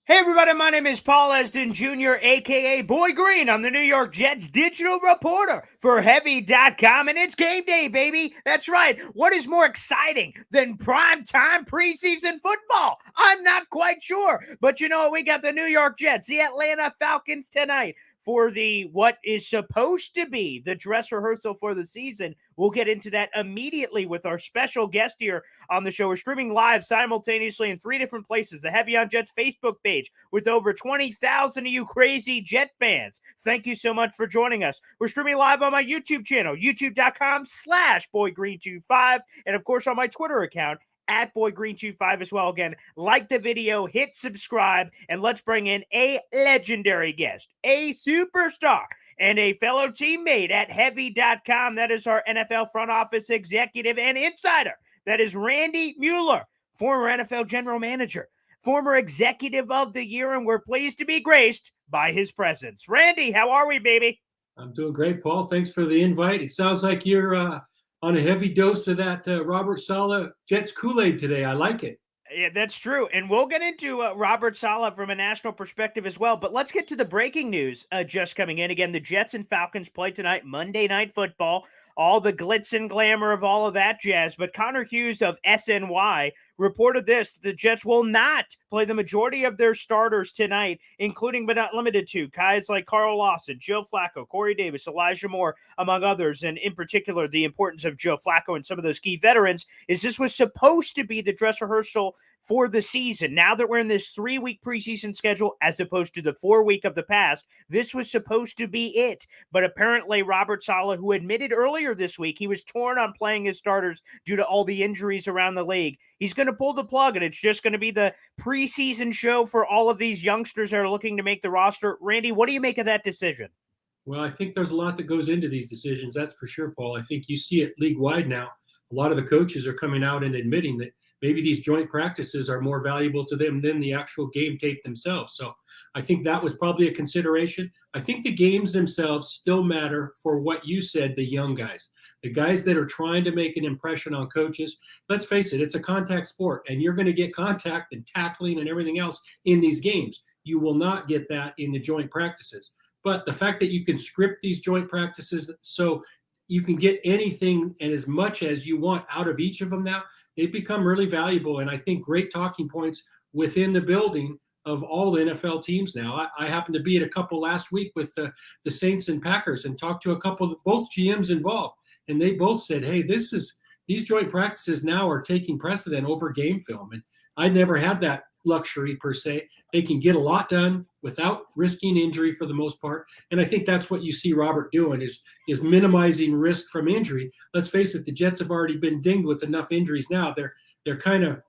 Hey everybody, my name is Paul Esden Jr., aka Boy Green. I'm the New York Jets digital reporter for Heavy.com, and it's game day, baby. That's right. What is more exciting than primetime preseason football? I'm not quite sure. But you know what? We got the New York Jets, the Atlanta Falcons tonight for what is supposed to be the dress rehearsal for the season. We'll get into that immediately with our special guest here on the show. We're streaming live simultaneously in 3 different places. The Heavy on Jets Facebook page with over 20,000 of you crazy Jet fans. Thank you so much for joining us. We're streaming live on my YouTube channel, youtube.com/boygreen25, and of course on my Twitter account, at BoyGreen25 as well. Again, like the video, hit subscribe, and let's bring in a legendary guest, a superstar, and a fellow teammate at Heavy.com. That is our NFL front office executive and insider. That is Randy Mueller, former NFL general manager, former executive of the year, and we're pleased to be graced by his presence. Randy, how are we, baby? I'm doing great, Paul. Thanks for the invite. It sounds like you're on a heavy dose of that Robert Saleh Jets Kool-Aid today. I like it. Yeah, that's true. And we'll get into Robert Saleh from a national perspective as well. But let's get to the breaking news just coming in. Again, the Jets and Falcons play tonight, Monday Night Football. All the glitz and glamour of all of that jazz. But Connor Hughes of SNY reported this: the Jets will not play the majority of their starters tonight, including but not limited to guys like Carl Lawson, Joe Flacco, Corey Davis, Elijah Moore, among others. And in particular, the importance of Joe Flacco and some of those key veterans is this was supposed to be the dress rehearsal for the season. Now that we're in this 3-week preseason schedule as opposed to the 4-week of the past, this was supposed to be it. But apparently Robert Saleh, who admitted earlier this week he was torn on playing his starters due to all the injuries around the league, he's going to pull the plug, and it's just going to be the preseason show for all of these youngsters that are looking to make the roster. Randy, what do you make of that decision? Well, I think there's a lot that goes into these decisions. That's for sure, Paul. I think you see it league-wide now. A lot of the coaches are coming out and admitting that maybe these joint practices are more valuable to them than the actual game tape themselves. So I think that was probably a consideration. I think the games themselves still matter for what you said, the young guys, the guys that are trying to make an impression on coaches. Let's face it, it's a contact sport, and you're going to get contact and tackling and everything else in these games. You will not get that in the joint practices. But the fact that you can script these joint practices so you can get anything and as much as you want out of each of them now, they've become really valuable. And I think great talking points within the building of all the NFL teams now. I happened to be at a couple last week with the Saints and Packers and talked to a couple of both GMs involved. And they both said, hey, these joint practices now are taking precedent over game film. And I never had that luxury per se. They can get a lot done without risking injury for the most part. And I think that's what you see Robert doing is minimizing risk from injury. Let's face it, the Jets have already been dinged with enough injuries now. They're kind of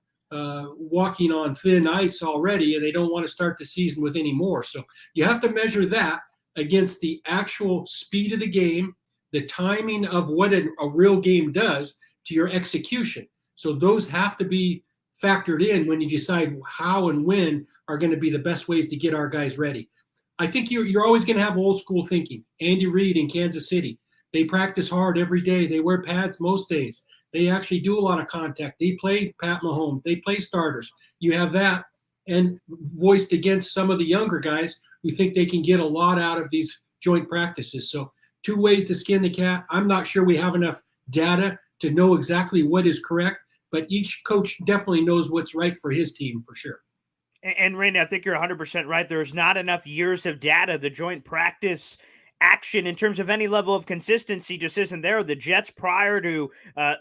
walking on thin ice already, and they don't want to start the season with any more. So you have to measure that against the actual speed of the game, the timing of what a real game does to your execution. So those have to be factored in when you decide how and when are going to be the best ways to get our guys ready. I think you're always going to have old school thinking. Andy Reid in Kansas City, they practice hard every day. They wear pads most days. They actually do a lot of contact. They play Pat Mahomes. They play starters. You have that, and voiced against some of the younger guys who think they can get a lot out of these joint practices. So 2 ways to skin the cat. I'm not sure we have enough data to know exactly what is correct, but each coach definitely knows what's right for his team for sure. And Randy, I think you're 100% right. There's not enough years of data. The joint practice action in terms of any level of consistency just isn't there. The Jets prior to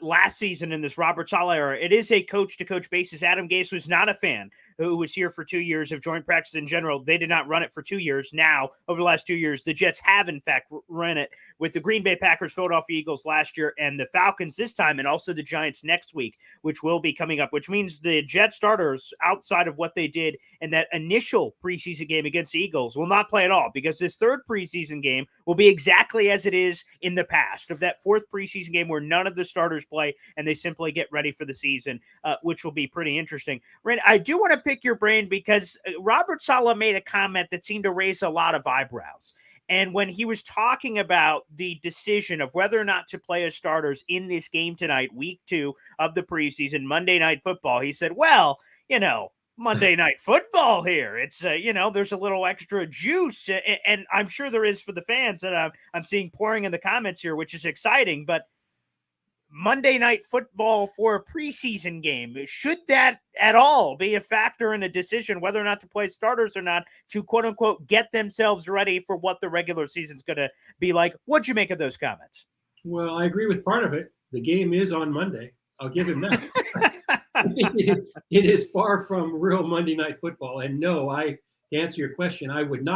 last season in this Robert Saleh era, it is a coach-to-coach basis. Adam Gase was not a fan who was here for 2 years of joint practice in general. They did not run it for 2 years. Now, over the last 2 years, the Jets have, in fact, run it with the Green Bay Packers, Philadelphia Eagles last year, and the Falcons this time, and also the Giants next week, which will be coming up, which means the Jet starters, outside of what they did in that initial preseason game against the Eagles, will not play at all, because this third preseason game will be exactly as it is in the past, of that fourth preseason game where none of the starters play and they simply get ready for the season, which will be pretty interesting. Rand, I do want to pick your brain because Robert Saleh made a comment that seemed to raise a lot of eyebrows. And when he was talking about the decision of whether or not to play as starters in this game tonight, week 2 of the preseason, Monday Night Football, he said, well, Monday Night Football here. It's there's a little extra juice, and I'm sure there is for the fans that I'm seeing pouring in the comments here, which is exciting. But Monday Night Football for a preseason game, should that at all be a factor in a decision whether or not to play starters or not to quote unquote get themselves ready for what the regular season's going to be like? What'd you make of those comments? Well, I agree with part of it. The game is on Monday. I'll give him that. It is far from real Monday Night Football. And no, to answer your question, I would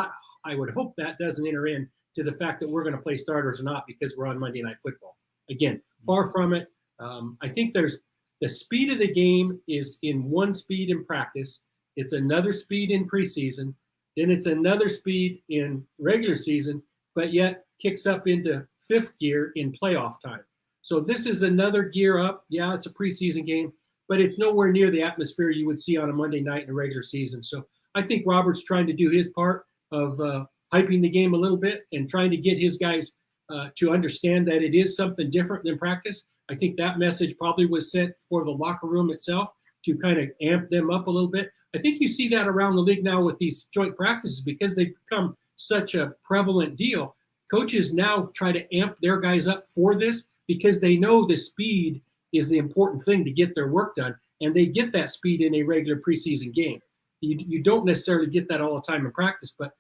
hope that doesn't enter in to the fact that we're going to play starters or not because we're on Monday Night Football. Again, far from it. I think there's the speed of the game is in one speed in practice. It's another speed in preseason. Then it's another speed in regular season, but yet kicks up into fifth gear in playoff time. So this is another gear up. Yeah, it's a preseason game, but it's nowhere near the atmosphere you would see on a Monday night in a regular season. So I think Robert's trying to do his part of hyping the game a little bit and trying to get his guys to understand that it is something different than practice. I think that message probably was sent for the locker room itself to kind of amp them up a little bit. I think you see that around the league now with these joint practices because they've become such a prevalent deal. Coaches now try to amp their guys up for this because they know the speed is the important thing to get their work done, and they get that speed in a regular preseason game. You don't necessarily get that all the time in practice, but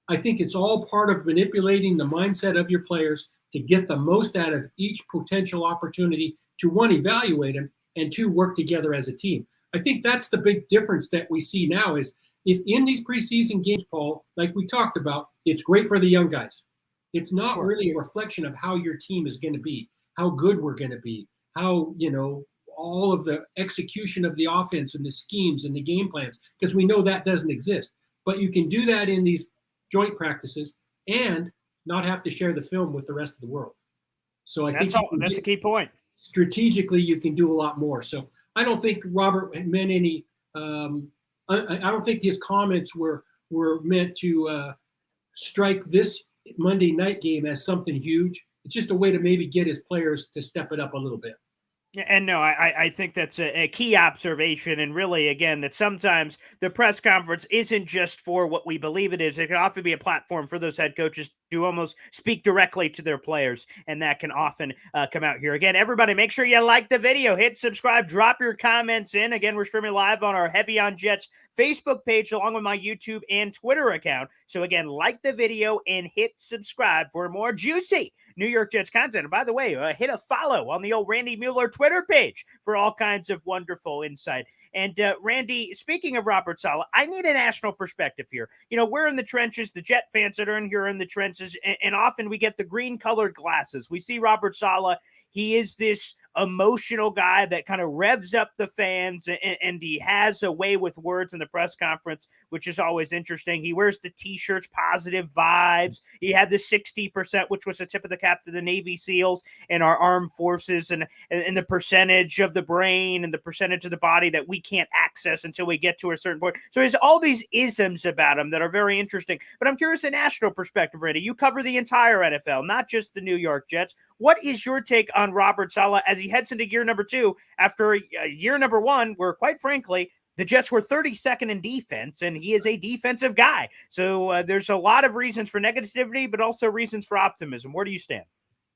I think it's all part of manipulating the mindset of your players to get the most out of each potential opportunity to, one, evaluate them, and two, work together as a team. I think that's the big difference that we see now is if in these preseason games, Paul, like we talked about, it's great for the young guys. It's not really a reflection of how your team is going to be, how good we're going to be, how, all of the execution of the offense and the schemes and the game plans, because we know that doesn't exist. But you can do that in these joint practices and not have to share the film with the rest of the world. So I think that's a key point. Strategically, you can do a lot more. So I don't think Robert meant any. I don't think his comments were meant to strike this Monday night game as something huge. It's just a way to maybe get his players to step it up a little bit. And no, I think that's a key observation. And really, again, that sometimes the press conference isn't just for what we believe it is. It can often be a platform for those head coaches to almost speak directly to their players. And that can often come out here. Again, everybody, make sure you like the video, hit subscribe, drop your comments in. Again, we're streaming live on our Heavy on Jets Facebook page, along with my YouTube and Twitter account. So again, like the video and hit subscribe for more juicy New York Jets content. And by the way, hit a follow on the old Randy Mueller Twitter page for all kinds of wonderful insight. And Randy, speaking of Robert Saleh, I need a national perspective here. We're in the trenches. The Jet fans that are in here are in the trenches, and often we get the green-colored glasses. We see Robert Saleh. He is this emotional guy that kind of revs up the fans, and he has a way with words in the press conference, which is always interesting. He wears the T-shirts, positive vibes. He had the 60%, which was a tip of the cap to the Navy SEALs and our armed forces, and the percentage of the brain and the percentage of the body that we can't access until we get to a certain point. So there's all these isms about him that are very interesting. But I'm curious, a national perspective, Randy. You cover the entire NFL, not just the New York Jets. What is your take on Robert Saleh as he heads into year number 2 after year number 1, where, quite frankly, the Jets were 32nd in defense, and he is a defensive guy. So there's a lot of reasons for negativity, but also reasons for optimism. Where do you stand?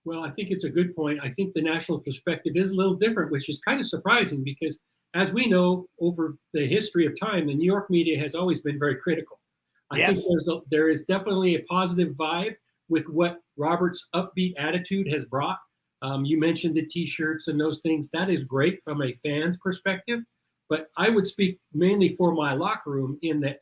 Well, I think it's a good point. I think the national perspective is a little different, which is kind of surprising because, as we know, over the history of time, the New York media has always been very critical. I think there is definitely a positive vibe with what Robert's upbeat attitude has brought. You mentioned the T-shirts and those things. That is great from a fan's perspective. But I would speak mainly for my locker room in that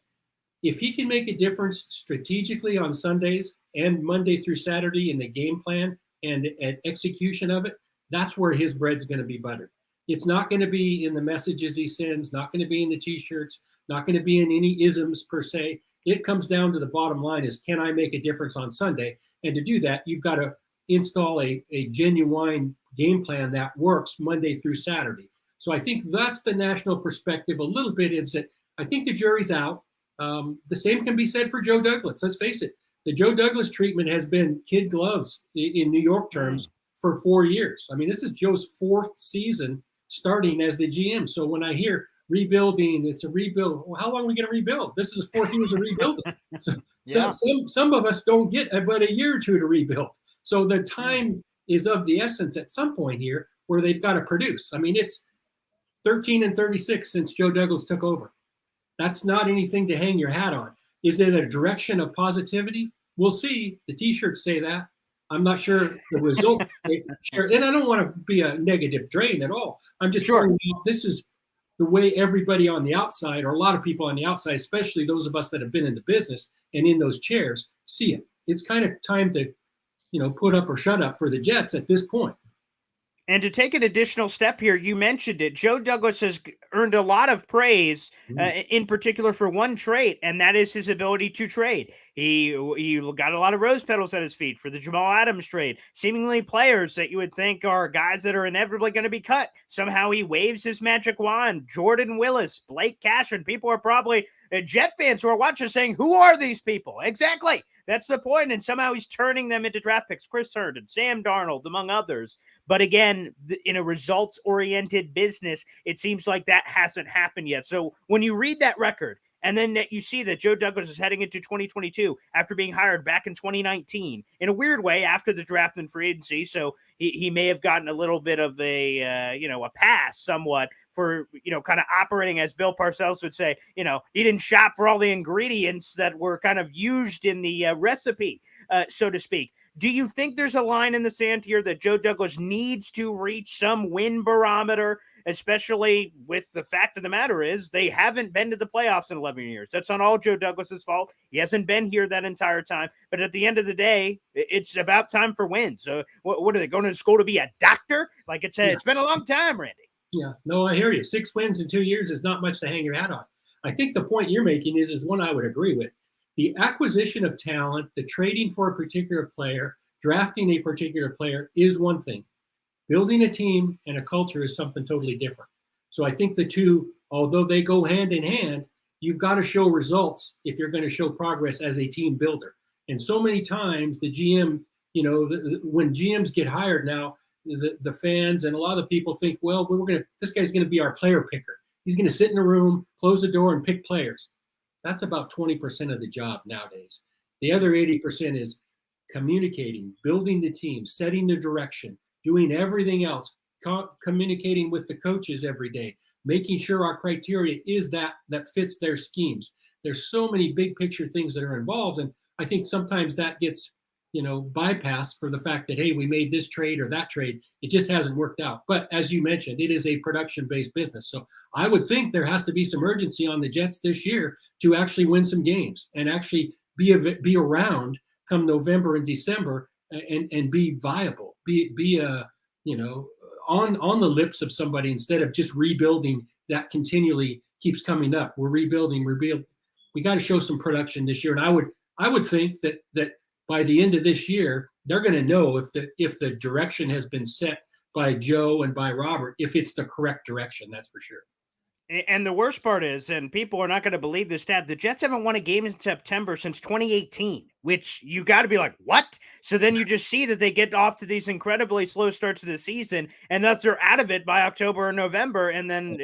if he can make a difference strategically on Sundays and Monday through Saturday in the game plan and execution of it, that's where his bread's going to be buttered. It's not going to be in the messages he sends, not going to be in the T-shirts, not going to be in any isms per se. It comes down to the bottom line is, can I make a difference on Sunday? And to do that, you've got to install a genuine game plan that works Monday through Saturday. So I think that's the national perspective a little bit, is that I think the jury's out. The same can be said for Joe Douglas. Let's face it. The Joe Douglas treatment has been kid gloves in New York terms for 4 years. I mean, this is Joe's 4th season starting as the GM. So when I hear, rebuilding. It's a rebuild. Well, how long are we going to rebuild? This is 4 years of rebuilding. So some of us don't get but a year or two to rebuild. So the time is of the essence at some point here where they've got to produce. I mean, it's 13-36 since Joe Douglas took over. That's not anything to hang your hat on. Is it a direction of positivity? We'll see. The T-shirts say that. I'm not sure the result. And I don't want to be a negative drain at all. I'm just pointing out this is the way everybody on the outside, or a lot of people on the outside, especially those of us that have been in the business and in those chairs, see it. It's kind of time to, put up or shut up for the Jets at this point. And to take an additional step here, you mentioned it. Joe Douglas has earned a lot of praise, in particular for one trait, and that is his ability to trade. He got a lot of rose petals at his feet for the Jamal Adams trade. Seemingly players that you would think are guys that are inevitably going to be cut. Somehow he waves his magic wand. Jordan Willis, Blake Cashman. People are probably Jet fans who are watching saying, who are these people? Exactly. That's the point. And somehow he's turning them into draft picks. Chris Herndon, Sam Darnold, among others. But again, in a results-oriented business, it seems like that hasn't happened yet. So when you read that record, and then you see that Joe Douglas is heading into 2022 after being hired back in 2019, in a weird way, after the draft and free agency. So he may have gotten a little bit of a pass somewhat for, kind of operating, as Bill Parcells would say, he didn't shop for all the ingredients that were kind of used in the recipe, so to speak. Do you think there's a line in the sand here that Joe Douglas needs to reach some win barometer, especially with the fact of the matter is they haven't been to the playoffs in 11 years? That's not all Joe Douglas's fault. He hasn't been here that entire time. But at the end of the day, it's about time for wins. So what are they going to school to be a doctor? Like it's been a long time, Randy. Yeah, no, I hear you. 6 wins in 2 years is not much to hang your hat on. I think the point you're making is one I would agree with. The acquisition of talent, the trading for a particular player, drafting a particular player is one thing. Building a team and a culture is something totally different. So I think the two, although they go hand in hand, you've got to show results if you're going to show progress as a team builder. And so many times the GM, when GMs get hired now, the fans and a lot of people think, well, this guy's going to be our player picker. He's going to sit in a room, close the door, and pick players. That's about 20% of the job nowadays. The other 80% is communicating, building the team, setting the direction, doing everything else, communicating with the coaches every day, making sure our criteria is that fits their schemes. There's so many big picture things that are involved, and I think sometimes that gets bypassed for the fact that, hey, we made this trade or that trade. It just hasn't worked out. But as you mentioned, it is a production-based business. So I would think there has to be some urgency on the Jets this year to actually win some games and actually be around come November and December and be viable, be on the lips of somebody instead of just rebuilding that continually keeps coming up. We're rebuilding. We got to show some production this year. And I would think that by the end of this year, they're going to know if the direction has been set by Joe and by Robert, if it's the correct direction. That's for sure. And the worst part is, and people are not going to believe this stat, the Jets haven't won a game in September since 2018, which you got to be like, what? So then you just see that they get off to these incredibly slow starts to the season, and thus they're out of it by October or November. And then,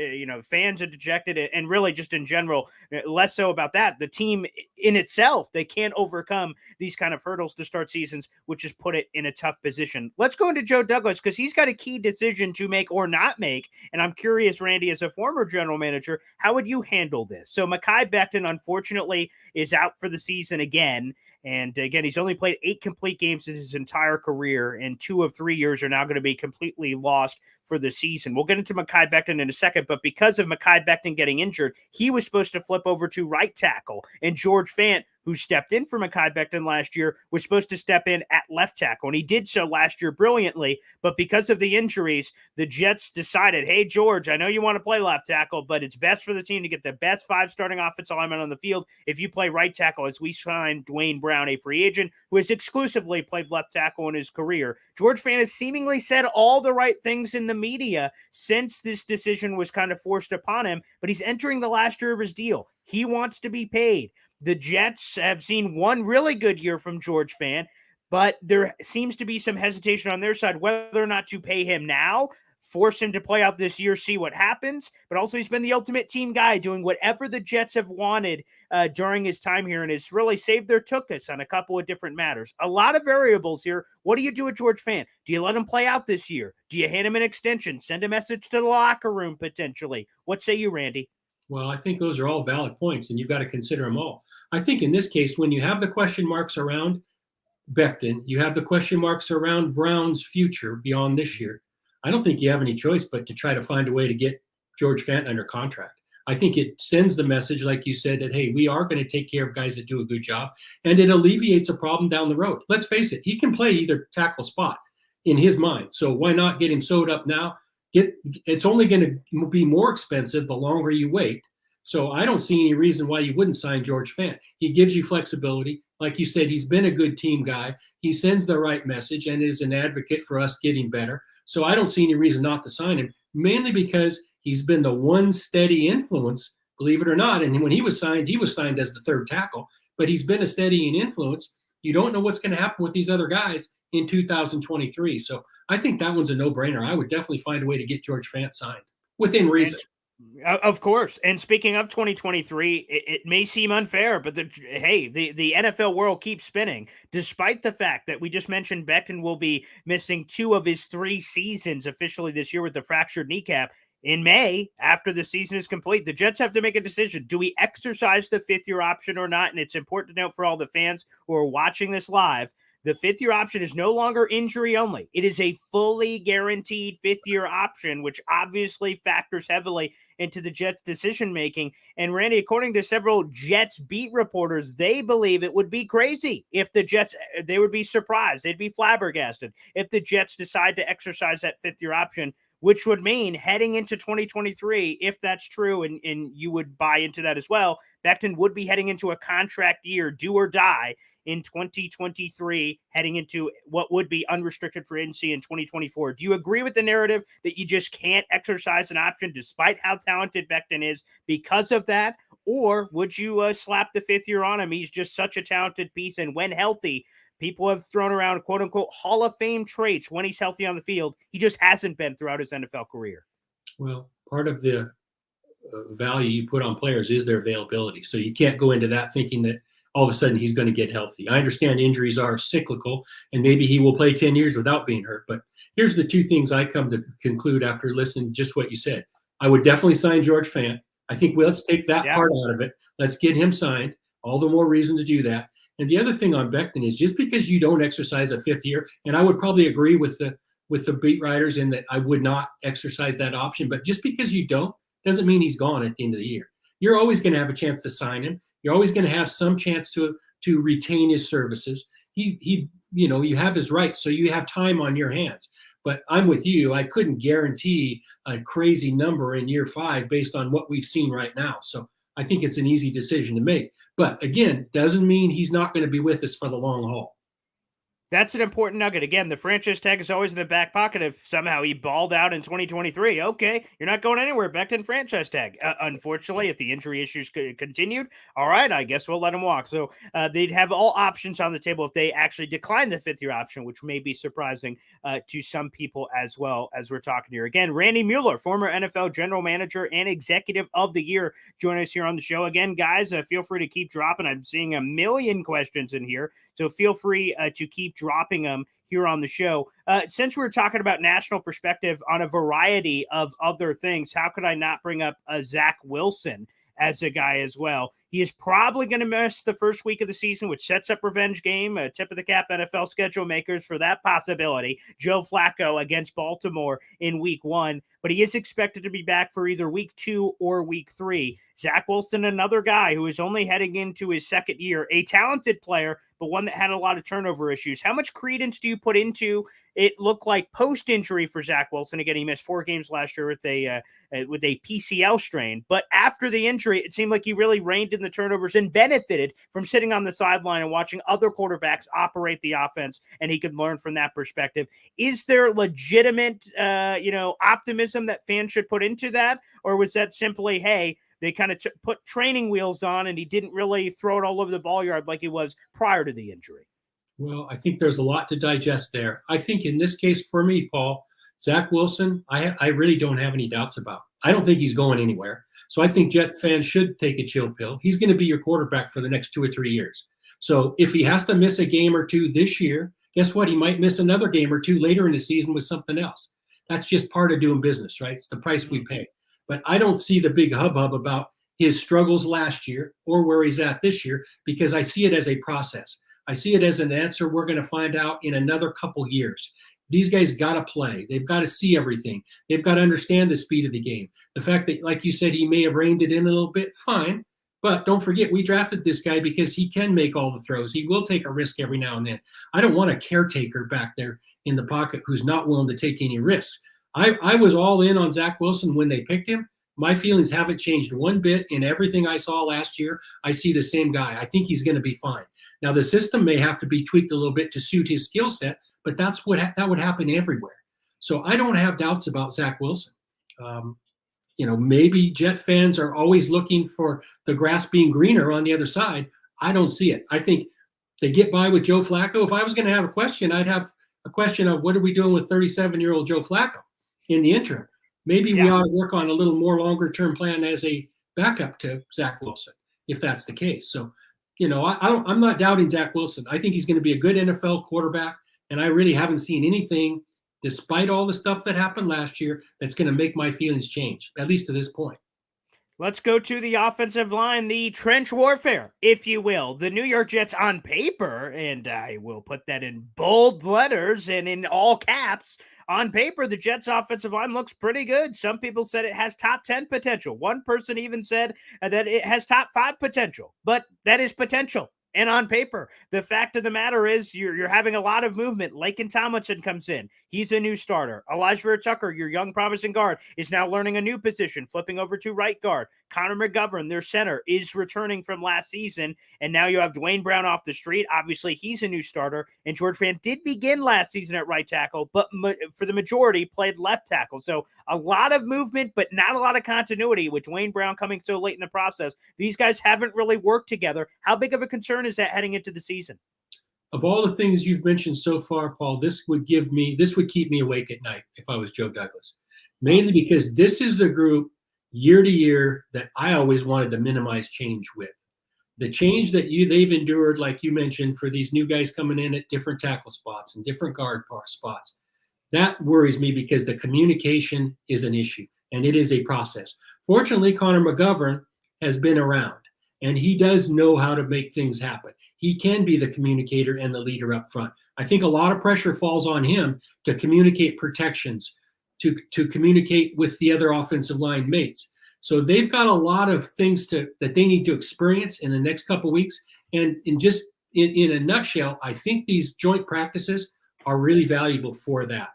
fans are dejected, and really just in general, less so about that. The team in itself, they can't overcome these kind of hurdles to start seasons, which has put it in a tough position. Let's go into Joe Douglas, because he's got a key decision to make or not make. And I'm curious, Randy, as a former general manager, how would you handle this? So Mekhi Becton, unfortunately, is out for the season again. And again, he's only played 8 complete games in his entire career, and 2 of 3 years are now going to be completely lost for the season. We'll get into Mekhi Becton in a second, but because of Mekhi Becton getting injured, he was supposed to flip over to right tackle, and George Fant, who stepped in for Mekhi Becton last year, was supposed to step in at left tackle, and he did so last year brilliantly, but because of the injuries, the Jets decided, hey, George, I know you want to play left tackle, but it's best for the team to get the best 5 starting offensive linemen on the field if you play right tackle, as we signed Dwayne Brown, a free agent who has exclusively played left tackle in his career. George Fant has seemingly said all the right things in the media since this decision was kind of forced upon him, but he's entering the last year of his deal. He wants to be paid. The Jets have seen one really good year from George Fant, but there seems to be some hesitation on their side whether or not to pay him now force him to play out this year, see what happens. But also he's been the ultimate team guy, doing whatever the Jets have wanted during his time here, and has really saved their tuchus on a couple of different matters. A lot of variables here. What do you do with George Fant? Do you let him play out this year? Do you hand him an extension? Send a message to the locker room potentially? What say you, Randy? Well, I think those are all valid points, and you've got to consider them all. I think in this case, when you have the question marks around Becton, you have the question marks around Brown's future beyond this year. I don't think you have any choice but to try to find a way to get George Fant under contract. I think it sends the message, like you said, that, hey, we are going to take care of guys that do a good job, and it alleviates a problem down the road. Let's face it, he can play either tackle spot in his mind. So why not get him sewed up now? It's only going to be more expensive the longer you wait. So I don't see any reason why you wouldn't sign George Fant. He gives you flexibility. Like you said, he's been a good team guy. He sends the right message and is an advocate for us getting better. So I don't see any reason not to sign him, mainly because he's been the one steady influence, believe it or not. And when he was signed as the third tackle, but he's been a steadying influence. You don't know what's going to happen with these other guys in 2023. So I think that one's a no-brainer. I would definitely find a way to get George Fant signed within reason. Of course. And speaking of 2023, it may seem unfair, but the NFL world keeps spinning, despite the fact that we just mentioned Becton will be missing 2 of his 3 seasons officially this year with the fractured kneecap. In May, after the season is complete, the Jets have to make a decision. Do we exercise the 5th-year option or not? And it's important to note for all the fans who are watching this live, the 5th-year option is no longer injury only. It is a fully guaranteed 5th-year option, which obviously factors heavily into the Jets' decision-making. And Randy, according to several Jets beat reporters, they believe it would be crazy if the Jets, they would be surprised. They'd be flabbergasted if the Jets decide to exercise that 5th-year option, which would mean heading into 2023, if that's true, and you would buy into that as well, Becton would be heading into a contract year, do or die, in 2023, heading into what would be unrestricted free agency in 2024. Do you agree with the narrative that you just can't exercise an option despite how talented Becton is because of that? Or would you slap the 5th year on him? He's just such a talented piece, and when healthy, people have thrown around quote-unquote Hall of Fame traits when he's healthy on the field. He just hasn't been throughout his NFL career. Well, part of the value you put on players is their availability. So you can't go into that thinking that all of a sudden he's going to get healthy. I understand injuries are cyclical, and maybe he will play 10 years without being hurt. But here's the 2 things I come to conclude after listening to just what you said. I would definitely sign George Fant. I think let's take that part out of it. Let's get him signed. All the more reason to do that. And the other thing on Becton is just because you don't exercise a 5th year, and I would probably agree with the beat writers in that I would not exercise that option, but just because you don't doesn't mean he's gone at the end of the year. You're always going to have a chance to sign him. You're always going to have some chance to retain his services. You have his rights, so you have time on your hands. But I'm with you. I couldn't guarantee a crazy number in year 5 based on what we've seen right now. So I think it's an easy decision to make. But again, doesn't mean he's not going to be with us for the long haul. That's an important nugget. Again, the franchise tag is always in the back pocket if somehow he balled out in 2023. Okay, you're not going anywhere. Becton franchise tag. Unfortunately, if the injury issues continued, all right, I guess we'll let him walk. So they'd have all options on the table if they actually decline the 5th-year option, which may be surprising to some people as well as we're talking here. Again, Randy Mueller, former NFL general manager and executive of the year, join us here on the show. Again, guys, feel free to keep dropping. I'm seeing a million questions in here, so feel free to keep dropping them here on the show. Since we're talking about national perspective on a variety of other things, how could I not bring up Zach Wilson as a guy as well? He is probably going to miss the first week of the season, which sets up revenge game, a tip of the cap NFL schedule makers for that possibility. Joe Flacco against Baltimore in week 1, but he is expected to be back for either week 2 or week 3. Zach Wilson, another guy who is only heading into his 2nd year, a talented player, but one that had a lot of turnover issues. How much credence do you put into it? Looked like post-injury for Zach Wilson. Again, he missed 4 games last year with a PCL strain. But after the injury, it seemed like he really reined in the turnovers and benefited from sitting on the sideline and watching other quarterbacks operate the offense, and he could learn from that perspective. Is there legitimate, optimism that fans should put into that? Or was that simply, hey, they kind of put training wheels on and he didn't really throw it all over the ball yard like he was prior to the injury? Well, I think there's a lot to digest there. I think in this case for me, Paul, Zach Wilson, I really don't have any doubts about. I don't think he's going anywhere. So I think Jet fans should take a chill pill. He's going to be your quarterback for the next 2 or 3 years. So if he has to miss a game or two this year, guess what? He might miss another game or two later in the season with something else. That's just part of doing business, right? It's the price we pay. But I don't see the big hubbub about his struggles last year or where he's at this year, because I see it as a process. I see it as an answer we're going to find out in another couple years. These guys got to play. They've got to see everything. They've got to understand the speed of the game. The fact that, like you said, he may have reined it in a little bit, fine. But don't forget, we drafted this guy because he can make all the throws. He will take a risk every now and then. I don't want a caretaker back there in the pocket who's not willing to take any risks. I was all in on Zach Wilson when they picked him. My feelings haven't changed one bit. In everything I saw last year, I see the same guy. I think he's going to be fine. Now, the system may have to be tweaked a little bit to suit his skill set, but that would happen everywhere. So I don't have doubts about Zach Wilson. Maybe Jet fans are always looking for the grass being greener on the other side. I don't see it. I think they get by with Joe Flacco. If I was going to have a question, I'd have a question of what are we doing with 37-year-old Joe Flacco in the interim? Maybe we ought to work on a little more longer-term plan as a backup to Zach Wilson, if that's the case. So, I'm not doubting Zach Wilson. I think he's going to be a good NFL quarterback, and I really haven't seen anything, despite all the stuff that happened last year, that's going to make my feelings change, at least to this point. Let's go to the offensive line, the trench warfare, if you will. The New York Jets on paper, and I will put that in bold letters and in all caps, on paper, the Jets offensive line looks pretty good. Some people said it has top 10 potential. One person even said that it has top 5 potential, but that is potential. And on paper, the fact of the matter is you're having a lot of movement. Laken Tomlinson comes in. He's a new starter. Elijah Tucker, your young promising guard, is now learning a new position, flipping over to right guard. Connor McGovern, their center, is returning from last season. And now you have Dwayne Brown off the street. Obviously, he's a new starter. And George Fant did begin last season at right tackle, but for the majority played left tackle. So a lot of movement, but not a lot of continuity with Dwayne Brown coming so late in the process. These guys haven't really worked together. How big of a concern is that heading into the season? Of all the things you've mentioned so far, Paul, this would keep me awake at night if I was Joe Douglas. Mainly because this is the group year to year that I always wanted to minimize change with. The change that they've endured, like you mentioned, for these new guys coming in at different tackle spots and different guard spots, that worries me because the communication is an issue and it is a process. Fortunately, Connor McGovern has been around and he does know how to make things happen. He can be the communicator and the leader up front. I think a lot of pressure falls on him to communicate protections, to communicate with the other offensive line mates. So they've got a lot of things that they need to experience in the next couple of weeks. And in a nutshell, I think these joint practices are really valuable for that.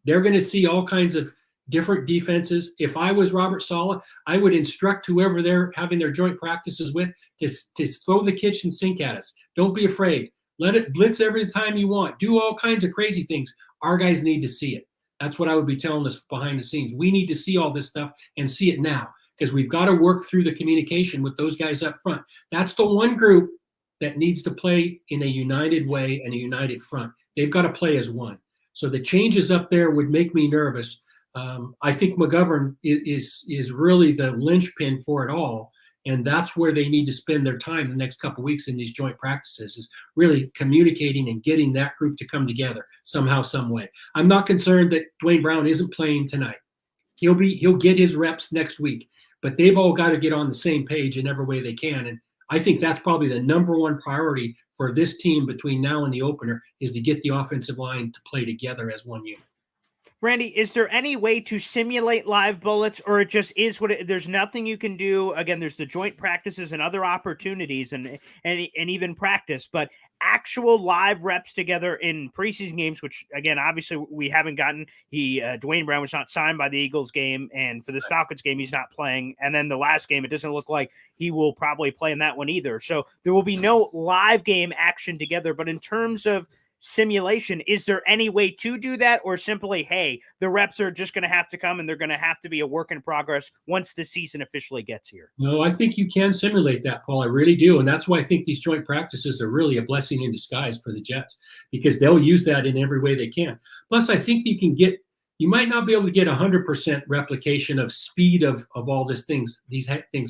They're going to see all kinds of different defenses. If I was Robert Saleh, I would instruct whoever they're having their joint practices with to throw the kitchen sink at us. Don't be afraid. Let it blitz every time you want. Do all kinds of crazy things. Our guys need to see it. That's what I would be telling us behind the scenes. We need to see all this stuff and see it now because we've got to work through the communication with those guys up front. That's the one group that needs to play in a united way and a united front. They've got to play as one. So the changes up there would make me nervous. I think McGovern is really the linchpin for it all. And that's where they need to spend their time the next couple of weeks in these joint practices is really communicating and getting that group to come together somehow, some way. I'm not concerned that Dwayne Brown isn't playing tonight. He'll get his reps next week, but they've all got to get on the same page in every way they can. And I think that's probably the number one priority for this team between now and the opener is to get the offensive line to play together as one unit. Randy, is there any way to simulate live bullets, or it just is what there's nothing you can do? Again, there's the joint practices and other opportunities and even practice, but actual live reps together in preseason games, which again, obviously we haven't gotten. Dwayne Brown was not signed by the Eagles game, and for this Falcons game, he's not playing. And then the last game, it doesn't look like he will probably play in that one either. So there will be no live game action together, but in terms of simulation, is there any way to do that, or simply, hey, the reps are just going to have to come and they're going to have to be a work in progress once the season officially gets here? No, I think you can simulate that, Paul. I really do. And that's why I think these joint practices are really a blessing in disguise for the Jets because they'll use that in every way they can. Plus, I think you can get You might not be able to get 100% replication of speed of all these things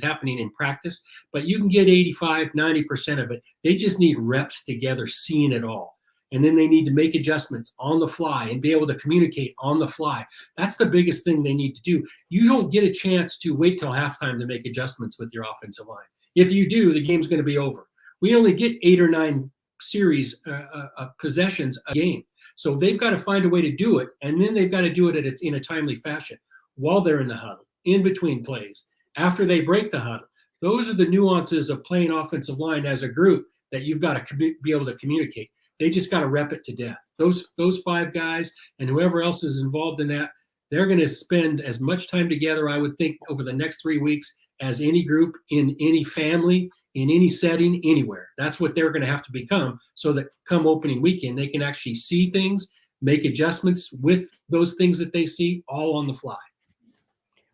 happening in practice, but you can get 85, 90% of it. They just need reps together, seeing it all. And then they need to make adjustments on the fly and be able to communicate on the fly. That's the biggest thing they need to do. You don't get a chance to wait till halftime to make adjustments with your offensive line. If you do, the game's going to be over. We only get 8 or 9 series possessions a game. So they've got to find a way to do it, and then they've got to do it in a timely fashion while they're in the huddle, in between plays, after they break the huddle. Those are the nuances of playing offensive line as a group that you've got to be able to communicate. They just got to rep it to death. Those 5 guys and whoever else is involved in that, they're going to spend as much time together, I would think, over the next 3 weeks as any group in any family, in any setting, anywhere. That's what they're going to have to become, so that come opening weekend, they can actually see things, make adjustments with those things that they see, all on the fly.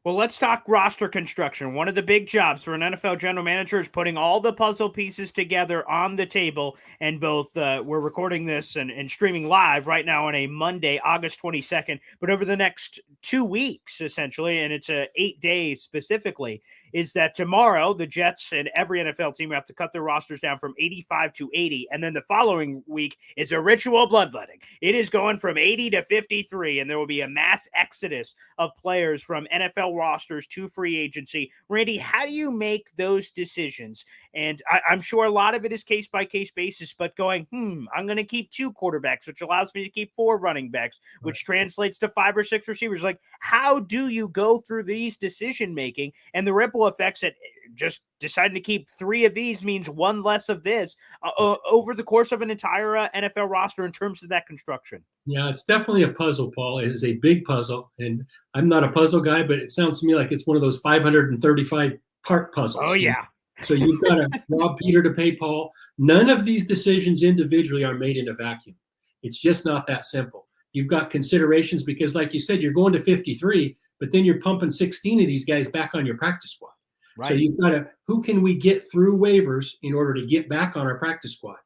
Well, let's talk roster construction. One of the big jobs for an NFL general manager is putting all the puzzle pieces together on the table. And both we're recording this and streaming live right now on a Monday, August 22nd. But over the next 2 weeks, essentially, and it's 8 days specifically, is that tomorrow the Jets and every NFL team have to cut their rosters down from 85 to 80. And then the following week is a ritual bloodletting. It is going from 80 to 53, and there will be a mass exodus of players from NFL rosters to free agency. Randy, how do you make those decisions? And I'm sure a lot of it is case-by-case basis, but going, I'm going to keep 2 quarterbacks, which allows me to keep 4 running backs, which translates to 5 or 6 receivers. Like, how do you go through these decision-making and the ripple effects that just deciding to keep 3 of these means 1 less of this over the course of an entire NFL roster in terms of that construction? Yeah, it's definitely a puzzle, Paul. It is a big puzzle, and I'm not a puzzle guy, but it sounds to me like it's one of those 535 part puzzles. Oh, yeah. So you've got to rob Peter to pay Paul. None of these decisions individually are made in a vacuum. It's just not that simple. You've got considerations because, like you said, you're going to 53, but then you're pumping 16 of these guys back on your practice squad. Right. So you've got to, who can we get through waivers in order to get back on our practice squad?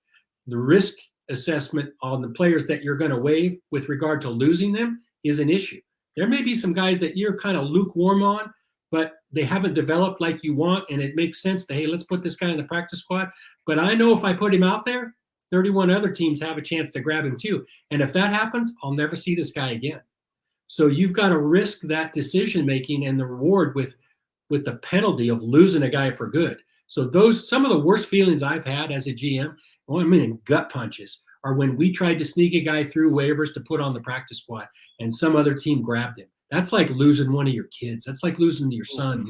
The risk assessment on the players that you're going to waive with regard to losing them is an issue. There may be some guys that you're kind of lukewarm on, but they haven't developed like you want, and it makes sense to, hey, let's put this guy in the practice squad. But I know if I put him out there, 31 other teams have a chance to grab him too. And if that happens, I'll never see this guy again. So you've got to risk that decision-making and the reward with the penalty of losing a guy for good. So some of the worst feelings I've had as a GM, gut punches, are when we tried to sneak a guy through waivers to put on the practice squad and some other team grabbed him. That's like losing one of your kids. That's like losing your son,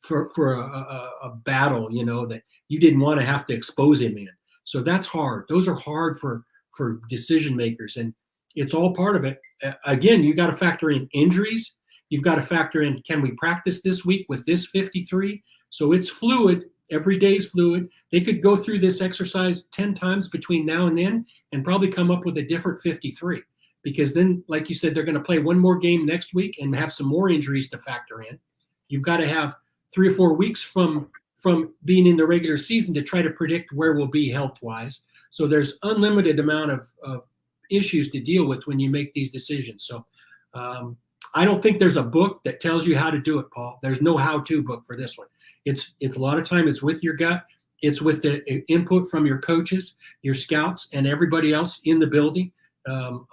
for a battle, that you didn't want to have to expose him in. So that's hard. Those are hard for decision makers, and it's all part of it. Again, you got to factor in injuries. You've got to factor in, can we practice this week with this 53? So it's fluid. Every day is fluid. They could go through this exercise 10 times between now and then and probably come up with a different 53. Because then, like you said, they're going to play one more game next week and have some more injuries to factor in. You've got to have 3 or 4 weeks from being in the regular season to try to predict where we'll be health-wise. So there's unlimited amount of issues to deal with when you make these decisions. So I don't think there's a book that tells you how to do it, Paul. There's no how-to book for this one. It's a lot of time it's with your gut. It's with the input from your coaches, your scouts, and everybody else in the building.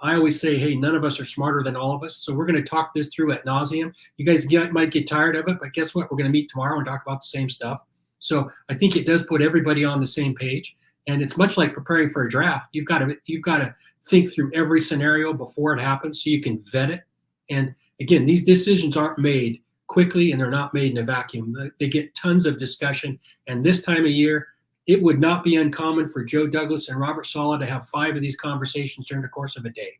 I always say, hey, none of us are smarter than all of us. So we're going to talk this through ad nauseum. You guys might get tired of it, but guess what? We're going to meet tomorrow and talk about the same stuff. So I think it does put everybody on the same page. And it's much like preparing for a draft. You've got to think through every scenario before it happens so you can vet it. And again, these decisions aren't made quickly and they're not made in a vacuum. They get tons of discussion. And this time of year, it would not be uncommon for Joe Douglas and Robert Saleh to have 5 of these conversations during the course of a day.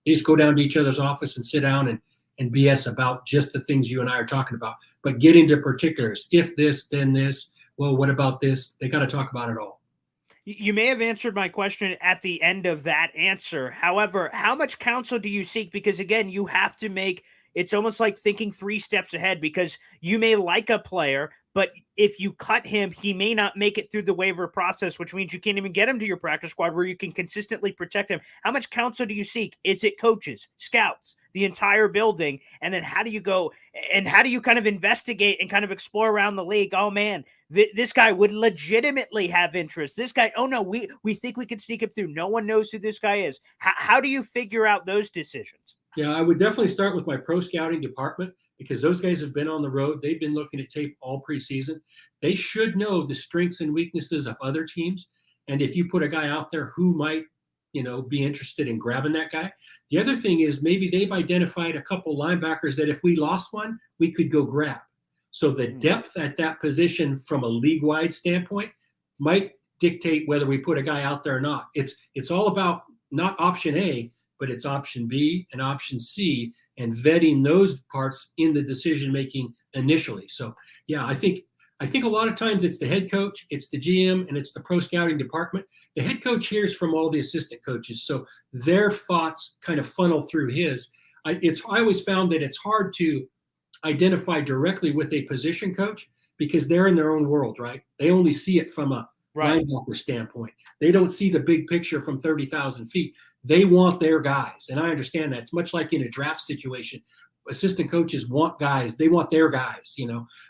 They just go down to each other's office and sit down and BS about just the things you and I are talking about. But get into particulars. If this, then this. Well, what about this? They got to talk about it all. You may have answered my question at the end of that answer. However, how much counsel do you seek? Because, again, you have to make – it's almost like thinking 3 steps ahead, because you may like a player, but if you cut him, he may not make it through the waiver process, which means you can't even get him to your practice squad where you can consistently protect him. How much counsel do you seek? Is it coaches, scouts, the entire building? And then how do you go and how do you kind of investigate and kind of explore around the league? Oh man, this guy would legitimately have interest. This guy, oh no, we think we can sneak him through. No one knows who this guy is. How do you figure out those decisions? Yeah, I would definitely start with my pro scouting department because those guys have been on the road. They've been looking at tape all preseason. They should know the strengths and weaknesses of other teams. And if you put a guy out there who might, be interested in grabbing that guy. The other thing is maybe they've identified a couple linebackers that if we lost one, we could go grab. So the depth at that position from a league-wide standpoint might dictate whether we put a guy out there or not. It's all about not option A, but it's option B and option C, and vetting those parts in the decision making initially. So yeah, I think a lot of times it's the head coach, it's the GM, and it's the pro scouting department. The head coach hears from all the assistant coaches, so their thoughts kind of funnel through his. I always found that it's hard to identify directly with a position coach because they're in their own world, right? They only see it from a linebacker standpoint. They don't see the big picture from 30,000 feet. They want their guys. And I understand that. It's much like in a draft situation. Assistant coaches want guys. They want their guys,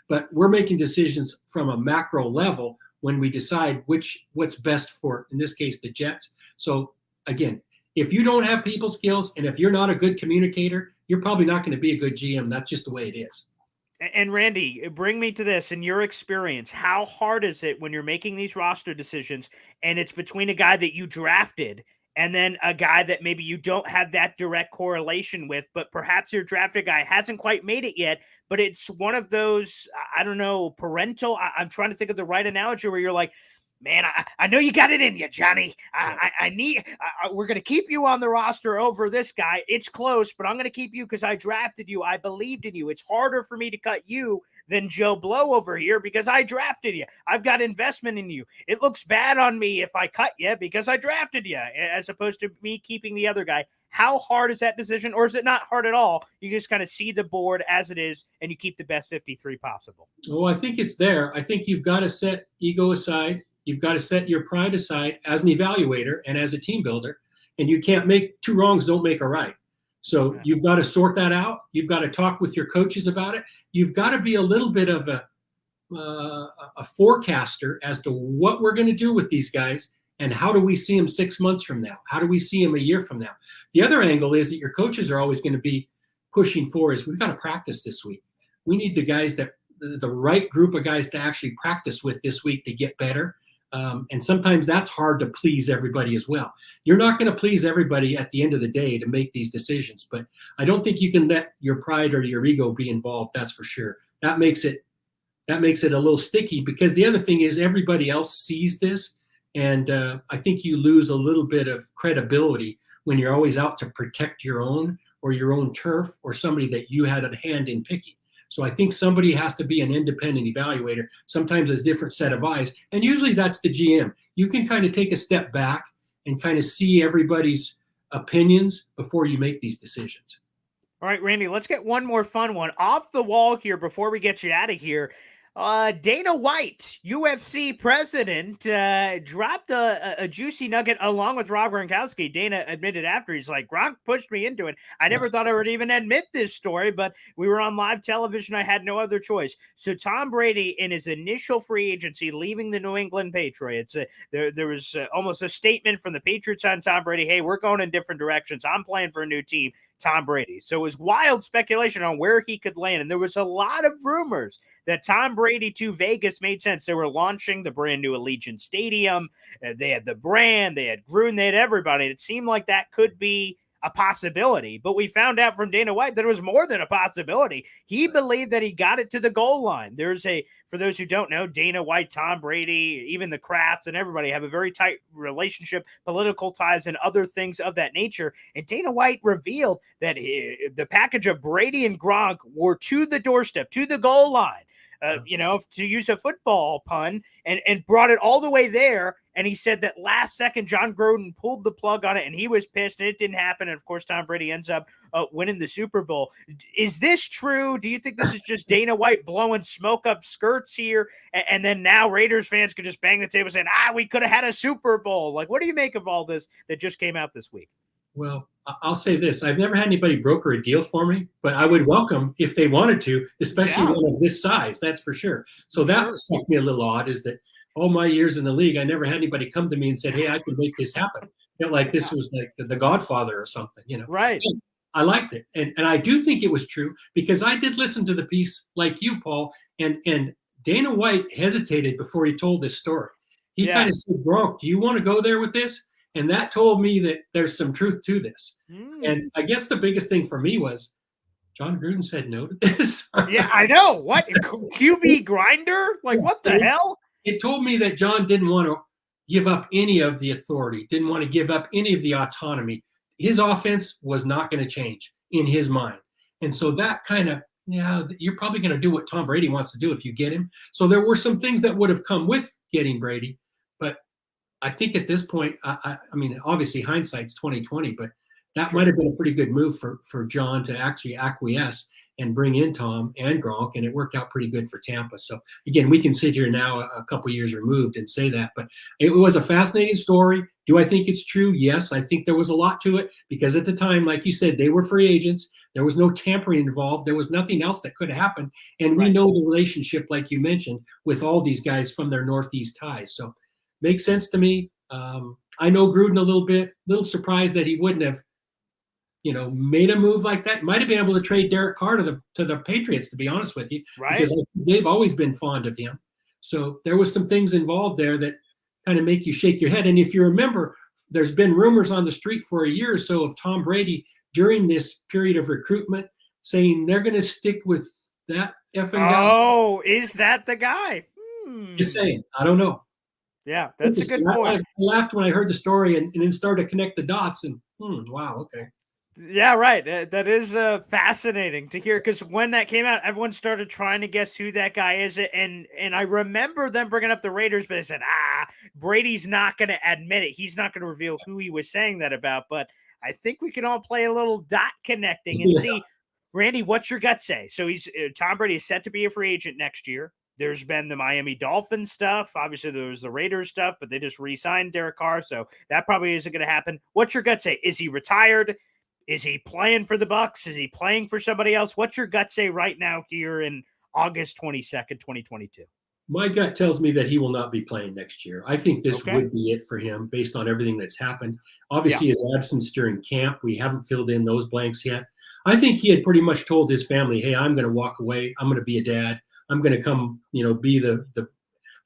But we're making decisions from a macro level when we decide what's best for, in this case, the Jets. So again, if you don't have people skills and if you're not a good communicator, you're probably not going to be a good GM. That's just the way it is. And Randy, bring me to this in your experience. How hard is it when you're making these roster decisions and it's between a guy that you drafted and then a guy that maybe you don't have that direct correlation with, but perhaps your drafted guy hasn't quite made it yet, but it's one of those, I don't know, parental. I'm trying to think of the right analogy where you're like, man, I know you got it in you, Johnny. We're going to keep you on the roster over this guy. It's close, but I'm going to keep you because I drafted you. I believed in you. It's harder for me to cut you than Joe Blow over here because I drafted you. I've got investment in you. It looks bad on me if I cut you because I drafted you as opposed to me keeping the other guy. How hard is that decision, or is it not hard at all? You just kind of see the board as it is and you keep the best 53 possible. Oh, I think it's there. I think you've got to set ego aside. You've got to set your pride aside as an evaluator and as a team builder, and you can't make two wrongs don't make a right. So you've got to sort that out. You've got to talk with your coaches about it. You've got to be a little bit of a forecaster as to what we're going to do with these guys and how do we see them 6 months from now? How do we see them a year from now? The other angle is that your coaches are always going to be pushing for is we've got to practice this week. We need the guys that the right group of guys to actually practice with this week to get better. And sometimes that's hard to please everybody as well. You're not going to please everybody at the end of the day to make these decisions, but I don't think you can let your pride or your ego be involved. That's for sure. That makes it a little sticky because the other thing is everybody else sees this. And I think you lose a little bit of credibility when you're always out to protect your own or your own turf or somebody that you had a hand in picking. So I think somebody has to be an independent evaluator. Sometimes there's a different set of eyes. And usually that's the GM. You can kind of take a step back and kind of see everybody's opinions before you make these decisions. All right, Randy, let's get one more fun one off the wall here before we get you out of here. Dana White, UFC president, dropped a juicy nugget along with Rob Gronkowski. Dana admitted after, he's like, Gronk pushed me into it. I never thought I would even admit this story, but we were on live television. I had no other choice. So Tom Brady, in his initial free agency, leaving the New England Patriots, there was almost a statement from the Patriots on Tom Brady. Hey, we're going in different directions. I'm playing for a new team. Tom Brady. So it was wild speculation on where he could land. And there was a lot of rumors that Tom Brady to Vegas made sense. They were launching the brand new Allegiant Stadium. They had the brand, they had Gruden, they had everybody. It seemed like that could be a possibility, but we found out from Dana White that it was more than a possibility. He believed that he got it to the goal line. For those who don't know, Dana White, Tom Brady, even the Krafts and everybody have a very tight relationship, political ties and other things of that nature. And Dana White revealed that the package of Brady and Gronk were to the doorstep, to the goal line. To use a football pun, and brought it all the way there. and he said that last second John Gruden pulled the plug on it, and he was pissed, and it didn't happen. And of course, Tom Brady ends up winning the Super Bowl. Is this true? Do you think this is just Dana White blowing smoke up skirts here, and then now Raiders fans could just bang the table saying, we could have had a Super Bowl? Like, what do you make of all this that just came out this week? Well, I'll say this. I've never had anybody broker a deal for me, but I would welcome if they wanted to, especially one of this size, that's for sure. So that struck me a little odd, is that all my years in the league, I never had anybody come to me and said, hey, I could make this happen. Like this was like the Godfather or something, Right. And I liked it. And I do think it was true, because I did listen to the piece like you, Paul, and Dana White hesitated before he told this story. He kind of said, Gronk, do you want to go there with this? And that told me that there's some truth to this. And I guess the biggest thing for me was John Gruden said no to this. Yeah, I know. What? QB grinder? Like, what the hell? It told me that John didn't want to give up any of the authority, didn't want to give up any of the autonomy. His offense was not going to change in his mind. And so that kind of, you're probably going to do what Tom Brady wants to do if you get him. So there were some things that would have come with getting Brady. But I think at this point, I mean, obviously hindsight's 20/20, but that might have been a pretty good move for John to actually acquiesce and bring in Tom and Gronk, and it worked out pretty good for Tampa. So again, we can sit here now a couple years removed and say that, but it was a fascinating story. Do I think it's true? Yes, I think there was a lot to it, because at the time, like you said, they were free agents. There was no tampering involved. There was nothing else that could happen. And we know the relationship, like you mentioned, with all these guys from their Northeast ties. So makes sense to me. I know Gruden a little surprised that he wouldn't have, made a move like that. Might have been able to trade Derek Carr to the Patriots, to be honest with you, because they've always been fond of him. So there was some things involved there that kind of make you shake your head. And if you remember, there's been rumors on the street for a year or so of Tom Brady during this period of recruitment saying they're going to stick with that effing guy. Oh, is that the guy? Just saying. I don't know. Yeah, that's a good point. I laughed when I heard the story and then started to connect the dots, and wow, okay. Yeah, right. That is fascinating to hear, because when that came out, everyone started trying to guess who that guy is, and I remember them bringing up the Raiders, but they said, Brady's not going to admit it. He's not going to reveal who he was saying that about, but I think we can all play a little dot connecting and see, Randy, what's your gut say? So Tom Brady is set to be a free agent next year. There's been the Miami Dolphins stuff. Obviously, there was the Raiders stuff, but they just re-signed Derek Carr, so that probably isn't going to happen. What's your gut say? Is he retired? Is he playing for the Bucs? Is he playing for somebody else? What's your gut say right now here in August 22nd, 2022? My gut tells me that he will not be playing next year. I think this would be it for him based on everything that's happened. Obviously, his absence during camp, we haven't filled in those blanks yet. I think he had pretty much told his family, hey, I'm going to walk away. I'm going to be a dad. I'm going to come, be the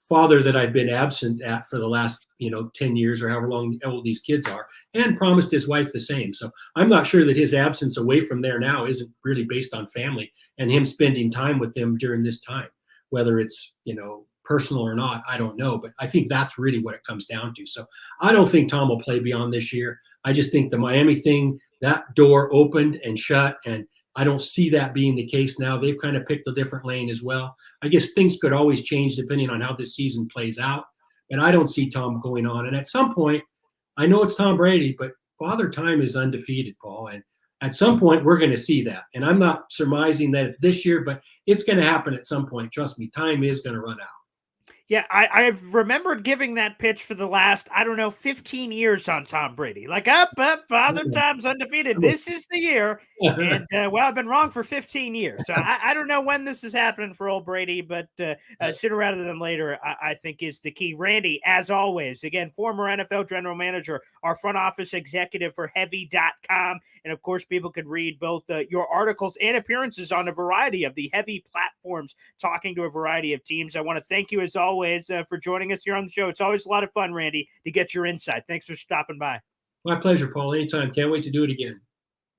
father that I've been absent at for the last, 10 years or however long old these kids are, and promised his wife the same. So I'm not sure that his absence away from there now isn't really based on family and him spending time with them during this time, whether it's, personal or not, I don't know. But I think that's really what it comes down to. So I don't think Tom will play beyond this year. I just think the Miami thing, that door opened and shut, and I don't see that being the case now. They've kind of picked a different lane as well. I guess things could always change depending on how this season plays out. And I don't see Tom going on. And at some point, I know it's Tom Brady, but Father Time is undefeated, Paul. And at some point, we're going to see that. And I'm not surmising that it's this year, but it's going to happen at some point. Trust me, time is going to run out. Yeah, I've remembered giving that pitch for the last, 15 years on Tom Brady. Like, up, Father Time's undefeated. This is the year. And, I've been wrong for 15 years. So I don't know when this is happening for old Brady, but sooner rather than later, I think is the key. Randy, as always, again, former NFL general manager, our front office executive for Heavy.com. And, of course, people could read both your articles and appearances on a variety of the Heavy platforms, talking to a variety of teams. I want to thank you, as always, for joining us here on the show. It's always a lot of fun, Randy, to get your insight. Thanks for stopping by. My pleasure, Paul. Anytime. Can't wait to do it again.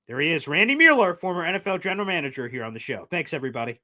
There he is, Randy Mueller, former NFL general manager, here on the show. Thanks, everybody.